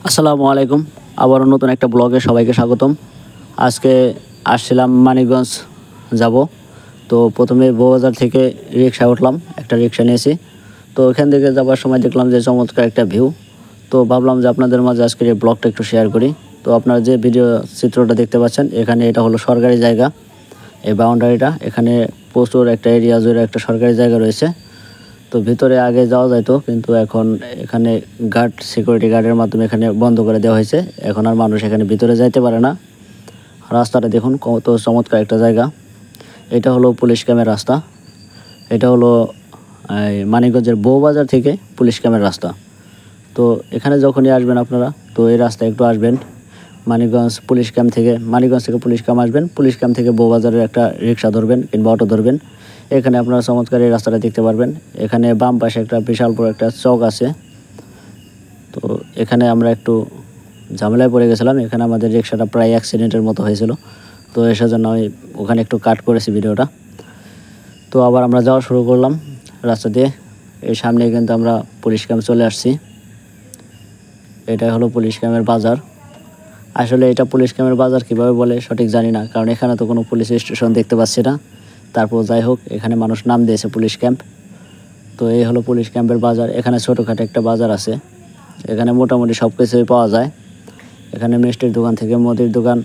আসসালামু আলাইকুম। আবারও নতুন একটা ব্লগে সবাইকে স্বাগতম। আজকে আসছিলাম মানিকগঞ্জ যাব। তো প্রথমে বউবাজার থেকে রিক্সা উঠলাম, একটা রিক্সা নিয়েছি। তো ওখান থেকে যাবার সময় দেখলাম যে চমৎকার একটা ভিউ। তো ভাবলাম যে আপনাদের মাঝে আজকের এই ব্লগটা একটু শেয়ার করি। তো আপনারা যে ভিডিও চিত্রটা দেখতে পাচ্ছেন, এখানে এটা হলো সরকারি জায়গা। এই বাউন্ডারিটা, এখানে প্রচুর একটা এরিয়া জুড়ে একটা সরকারি জায়গা রয়েছে। তো ভিতরে আগে যাওয়া যাইতো, কিন্তু এখন এখানে সিকিউরিটি গার্ডের মাধ্যমে এখানে বন্ধ করে দেওয়া হয়েছে। এখন আর মানুষ এখানে ভিতরে যাইতে পারে না। রাস্তাটা দেখুন কত চমৎকার একটা জায়গা। এটা হলো পুলিশ ক্যাম্পের রাস্তা। এটা হলো মানিকগঞ্জের বউবাজার থেকে পুলিশ ক্যাম্পের রাস্তা। তো এখানে যখনই আসবেন আপনারা, তো এই রাস্তায় একটু আসবেন। মানিকগঞ্জ থেকে পুলিশ ক্যাম্প আসবেন। পুলিশ ক্যাম্প থেকে বউবাজারের একটা রিক্সা ধরবেন কিংবা অটো ধরবেন। এখানে আপনারা চমৎকার এই রাস্তাটা দেখতে পারবেন। এখানে বাম পাশে একটা বিশাল বড় একটা চক আছে। তো এখানে আমরা একটু ঝামেলায় পড়ে গেছিলাম। এখানে আমাদের রিক্সাটা প্রায় অ্যাক্সিডেন্টের মতো হয়েছিল। তো এসে জন্য আমি ওখানে একটু কাট করেছি ভিডিওটা। তো আবার আমরা যাওয়া শুরু করলাম রাস্তা দিয়ে। এই সামনে কিন্তু আমরা পুলিশ ক্যাম্প চলে আসছি। এটাই হলো পুলিশ ক্যাম্পের বাজার। আসলে এটা পুলিশ ক্যাম্পের বাজার কীভাবে বলে সঠিক জানি না, কারণ এখানে তো কোনো পুলিশ স্টেশন দেখতে পাচ্ছি না। তারপর যাই হোক, এখানে মানুষ নাম দিয়েছে পুলিশ ক্যাম্প। তো এই হলো পুলিশ ক্যাম্পের বাজার। এখানে ছোটোখাটো একটা বাজার আছে। এখানে মোটামুটি সব কিছুই পাওয়া যায়। এখানে মিষ্টির দোকান থেকে মুদির দোকান,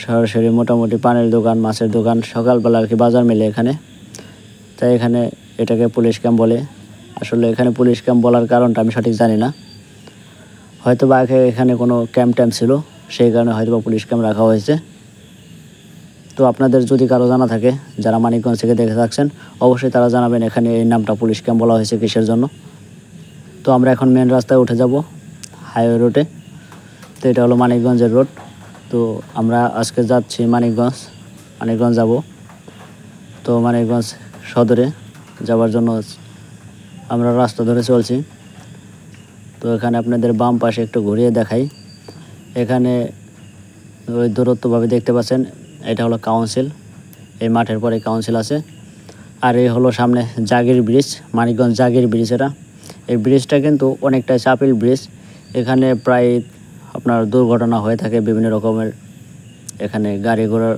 সরাসরি মোটামুটি পানির দোকান, মাছের দোকান, সকালবেলা আর কি বাজার মেলে এখানে। তাই এখানে এটাকে পুলিশ ক্যাম্প বলে। আসলে এখানে পুলিশ ক্যাম্প বলার কারণটা আমি সঠিক জানি না। হয়তো বা এখানে কোনো ক্যাম্প ছিল, সেই কারণে হয়তো বা পুলিশ ক্যাম্প রাখা হয়েছে। তো আপনাদের যদি কারো জানা থাকে, যারা মানিকগঞ্জ থেকে দেখে থাকছেন, অবশ্যই তারা জানাবেন এখানে এই নামটা পুলিশ ক্যাম্প বলা হয়েছে কিসের জন্য। তো আমরা এখন মেন রাস্তায় উঠে যাব, হাইওয়ে রোডে। তো এটা হলো মানিকগঞ্জের রোড। তো আমরা আজকে যাচ্ছি মানিকগঞ্জ যাব। তো মানিকগঞ্জ সদরে যাওয়ার জন্য আমরা রাস্তা ধরে চলছি। তো এখানে আপনাদের বাম পাশে একটু ঘুরিয়ে দেখাই। এখানে ওই দূরত্বভাবে দেখতে পাচ্ছেন, এটা হলো কাউন্সিল। এই মাঠের পরে কাউন্সিল আছে। আর এই হলো সামনে জাগির ব্রিজ, মানিকগঞ্জ জাগির ব্রিজ। এই ব্রিজটা কিন্তু অনেকটাই চাপিল ব্রিজ। এখানে প্রায় আপনার দুর্ঘটনা হয়ে থাকে, বিভিন্ন রকমের এখানে গাড়ি ঘোড়ার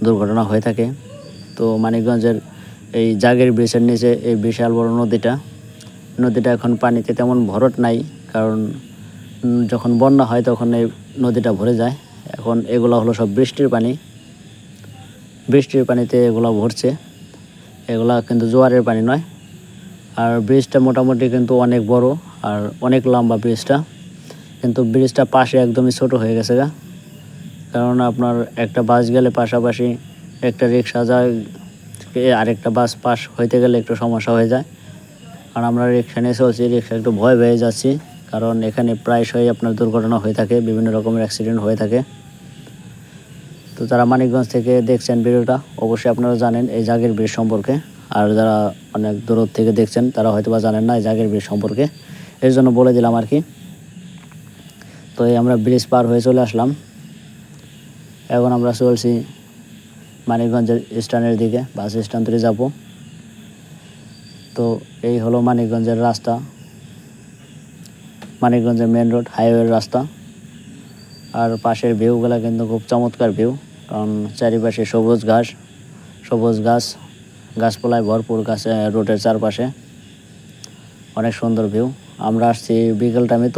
দুর্ঘটনা হয়ে থাকে। তো মানিকগঞ্জের এই জাগির ব্রিজের নিচে এই বিশাল বড় নদীটা এখন পানিতে তেমন ভরট নাই, কারণ যখন বন্যা হয় তখন এই নদীটা ভরে যায়। এখন এগুলো হলো সব বৃষ্টির পানিতে এগুলো ভরছে। এগুলা কিন্তু জোয়ারের পানি নয়। আর ব্রিজটা মোটামুটি কিন্তু অনেক বড় আর অনেক লম্বা ব্রিজটা। কিন্তু ব্রিজটা পাশে একদমই ছোট হয়ে গেছে কারণ আপনার একটা বাস গেলে পাশাপাশি একটা রিক্সা যায়, আরেকটা বাস পাস হইতে গেলে একটু সমস্যা হয়ে যায়। আর আমরা রিক্সা নিয়ে চলছি, রিক্সা একটু ভয় পেয়ে যাচ্ছি, কারণ এখানে প্রায়শই আপনার দুর্ঘটনা হয়ে থাকে, বিভিন্ন রকমের অ্যাক্সিডেন্ট হয়ে থাকে। তো যারা মানিকগঞ্জ থেকে দেখছেন ভিডিওটা, অবশ্যই আপনারা জানেন এই জাগির ব্রিজ সম্পর্কে। আর যারা অনেক দূর থেকে দেখছেন, তারা হয়তো বা জানেন না এই জাগির ব্রিজ সম্পর্কে, এর জন্য বলে দিলাম আর কি। তো এই আমরা ব্রিজ পার হয়ে চলে আসলাম। এখন আমরা চলছি মানিকগঞ্জের স্ট্যান্ডের দিকে, বাস স্ট্যান্ড থেকে যাব। তো এই হলো মানিকগঞ্জের রাস্তা, মানিকগঞ্জের মেন রোড, হাইওয়ের রাস্তা। আর পাশের ভিউগুলো কিন্তু খুব চমৎকার ভিউ, কারণ চারিপাশে সবুজ গাছপালায় ভরপুর, গাছে রোডের চারপাশে অনেক সুন্দর ভিউ। আমরা আসছি বিকেল টাইমে,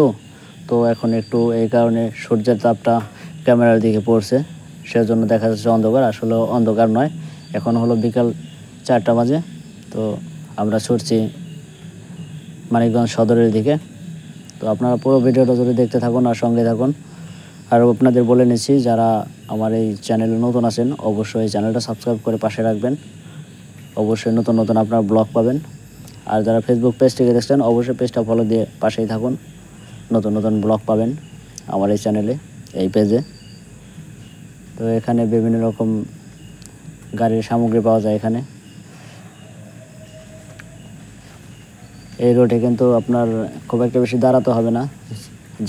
তো এখন একটু এই কারণে সূর্যের তাপটা ক্যামেরার দিকে পড়ছে, সেজন্য দেখা যাচ্ছে অন্ধকার। আসলে অন্ধকার নয়, এখন হলো বিকাল 4টা বাজে। তো আমরা ছুটছি মানিকগঞ্জ সদরের দিকে। তো আপনারা পুরো ভিডিওটা যদি দেখতে থাকুন আর সঙ্গে থাকুন। আর আপনাদের বলে নিচ্ছি, যারা আমার এই চ্যানেলে নতুন আছেন, অবশ্যই এই চ্যানেলটা সাবস্ক্রাইব করে পাশে রাখবেন। অবশ্যই নতুন আপনার ব্লগ পাবেন। আর যারা ফেসবুক পেজ থেকে দেখছেন, অবশ্যই পেজটা ফলো দিয়ে পাশেই থাকুন, নতুন ব্লগ পাবেন আমার এই চ্যানেলে, এই পেজে। তো এখানে বিভিন্ন রকম গাড়ির সামগ্রী পাওয়া যায় এখানে। এই রোডে কিন্তু আপনার খুব একটা বেশি দাঁড়াতে হবে না,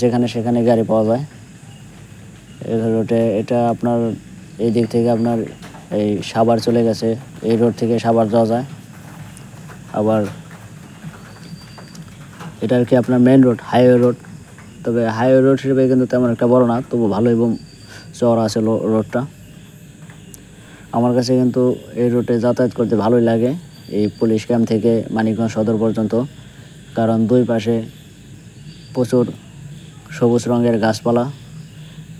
যেখানে সেখানে গাড়ি পাওয়া যায় এই রোডে। এটা আপনার এই দিক থেকে আপনার এই সাভার চলে গেছে, এই রোড থেকে সাভার যাওয়া যায়। আবার এটা আর কি আপনার মেন রোড, হাইওয়ে রোড। তবে হাইওয়ে রোড হিসেবে কিন্তু তেমন একটা বড় না, তবু ভালো এবং চওড়া আছে রোডটা। আমার কাছে কিন্তু এই রোডে যাতায়াত করতে ভালোই লাগে, এই পুলিশ ক্যাম্প থেকে মানিকগঞ্জ সদর পর্যন্ত, কারণ দুই পাশে প্রচুর সবুজ রঙের গাছপালা।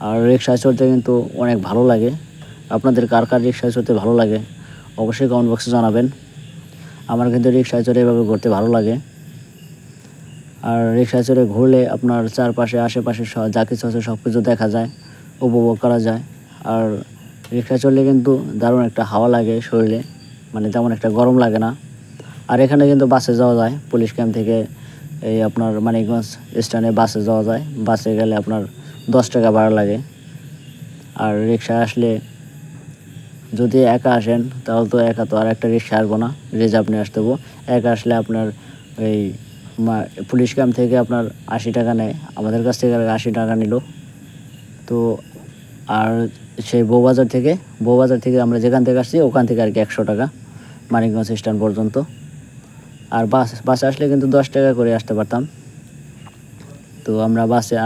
আর রিক্সায় চড়তে কিন্তু অনেক ভালো লাগে। আপনাদের কার কার রিক্সায় চড়তে ভালো লাগে অবশ্যই কমেন্ট বক্সে জানাবেন। আমার কিন্তু রিক্সায় চড়ে এভাবে ঘুরতে ভালো লাগে। আর রিক্সায় চড়ে ঘুরলে আপনার চারপাশে আশেপাশে যা কিছু আছে সব কিছু দেখা যায়, উপভোগ করা যায়। আর রিক্সায় চড়লে কিন্তু দারুণ একটা হাওয়া লাগে শরীরে, মানে তেমন একটা গরম লাগে না। আর এখানে কিন্তু বাসে যাওয়া যায়, পুলিশ ক্যাম্প থেকে এই আপনার মানিকগঞ্জ স্ট্যান্ডে বাসে যাওয়া যায়। বাসে গেলে আপনার 10 টাকা ভাড়া লাগে। আর রিক্সায় আসলে যদি একা আসেন তাহলে তো একা তো আর একটা রিক্সা আসবো না, রিজার্ভ নিয়ে আসতে হবো। একা আসলে আপনার এই পুলিশ ক্যাম্প থেকে আপনার 80 টাকা নেয়, আমাদের কাছ থেকে 80 টাকা নিল। তো আর সেই বউবাজার থেকে আমরা যেখান থেকে আসছি ওখান থেকে আর কি 100 টাকা মানিকগঞ্জ স্ট্যান্ড পর্যন্ত। আর বাসে আসলে কিন্তু 10 টাকা করে আসতে পারতাম। তো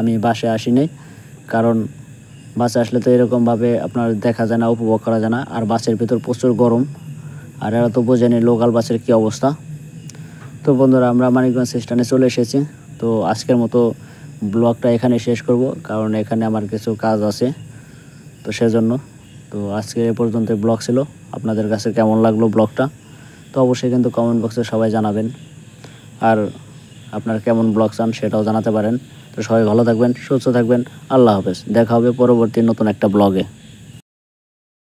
আমি বাসে আসি নাই, কারণ বাসে আসলে তো এরকমভাবে আপনার দেখা যায় না, উপভোগ করা যায় না। আর বাসের ভিতর প্রচুর গরম, আর এরা তো বোঝেনি লোকাল বাসের কী অবস্থা। তো বন্ধুরা, আমরা মানিকগঞ্জ স্ট্যান্ডে চলে এসেছি। তো আজকের মতো ব্লগটা এখানে শেষ করব, কারণ এখানে আমার কিছু কাজ আছে, তো সেজন্য। তো আজকে এ পর্যন্ত ব্লগ ছিল। আপনাদের কাছে কেমন লাগলো ব্লগটা তো অবশ্যই কিন্তু কমেন্ট বক্সে সবাই জানাবেন। আর আপনারা কেমন ব্লগ চান সেটাও জানাতে পারেন। তো সবাই ভালো থাকবেন, সুস্থ থাকবেন। আল্লাহ হাফেজ। দেখা হবে পরবর্তী নতুন একটা ব্লগে।